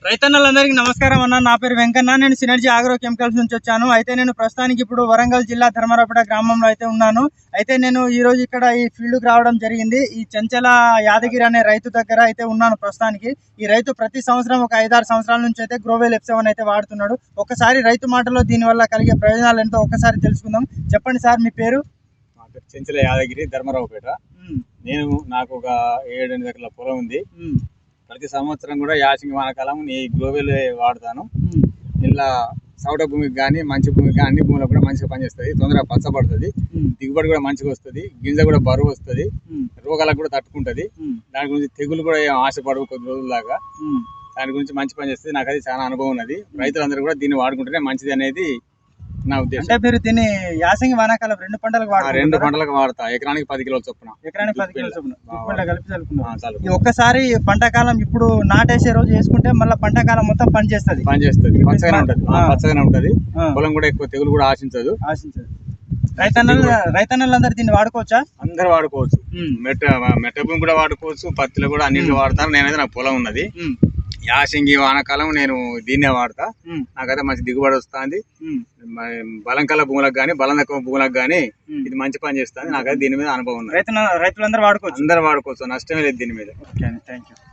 రైతన్నలందరికీ నమస్కారం అన్న. నా పేరు వెంకన్న. నేను సినర్జీ ఆగ్రో కెమికల్స్ నుంచి వచ్చాను. అయితే నేను ప్రస్తుతానికి ఇప్పుడు వరంగల్ జిల్లా ధర్మరాపేట గ్రామంలో అయితే ఉన్నాను. అయితే నేను ఈ రోజు ఇక్కడ ఈ ఫీల్డ్కి రావడం జరిగింది. ఈ చెంచల యాదగిరి అనే రైతు దగ్గర అయితే ఉన్నాను ప్రస్తుతానికి. ఈ రైతు ప్రతి సంవత్సరం ఒక 5-6 సంవత్సరాల నుంచి అయితే గ్రోవెల్ F7 అయితే వాడుతున్నాడు. ఒకసారి రైతు మాటలో దీనివల్ల కలిగే ప్రయోజనాలు ఎంతో ఒక్కసారి తెలుసుకుందాం. చెప్పండి సార్, మీ పేరు? మా పేరు చెంచల యాదగిరి, ధర్మరావుపేట. నాకు ఒక 7-8 ఎకరాల పొలం ఉంది. ప్రతి సంవత్సరం కూడా యాసింగి వానకాలం ఈ గ్లోబెల్ వాడతాను. ఇలా సౌట భూమికి కానీ మంచి భూమికి కానీ అన్ని భూములకు కూడా మంచిగా పనిచేస్తుంది. తొందరగా పచ్చబడుతుంది, దిగుబడి కూడా మంచిగా వస్తుంది, గింజ కూడా బరువు వస్తుంది, రోగాలకు కూడా తట్టుకుంటుంది. దాని గురించి తెగులు కూడా ఆశపడవు కొద్ది రోజుల్లాగా. దాని గురించి మంచి పని చేస్తుంది. నాకు అది చాలా అనుభవం ఉన్నది. రైతులందరూ కూడా దీన్ని వాడుకుంటేనే మంచిది అనేది నా ఉద్దేశం. అంటే మీరు దీన్ని యాసంగి వానాకాలం 2 పంటలకు వాడతారు? 2 పంటలకు వాడతా. ఎకరానికి 10 కిలోల చొప్పున. ఎకరానికి 10 కిలోల చొప్పున కలిపి చల్లుకున్నాం. ఒక్కసారి పంటకాలం ఇప్పుడు నాటేసే రోజు వేసుకుంటే మళ్ళీ పంటకాలం మొత్తం పనిచేస్తుంది. పచ్చగానే ఉంటది. పొలం కూడా ఎక్కువ తెగులు కూడా ఆశించదు. రైతన్నలందరూ దీన్ని వాడుకోవచ్చా? అందరు వాడుకోవచ్చు. మెట్ట భూమి కూడా వాడుకోవచ్చు, పత్తిలో కూడా అన్నింటిలో వాడతాను. నేనైతే నాకు పొలం ఉన్నది. యాసంగి వానకాలం నేను దీన్నే వాడతా. నాకైతే మంచి దిగుబడి వస్తుంది. బలం కల భూములకు కానీ బలం తక్కువ భూములకు కానీ ఇది మంచి పని చేస్తుంది. నాకైతే దీని మీద అనుభవం ఉంది. రైతులందరూ వాడుకోవచ్చు. అందరు వాడుకోవచ్చు, నష్టమే లేదు దీని మీద. Thank you.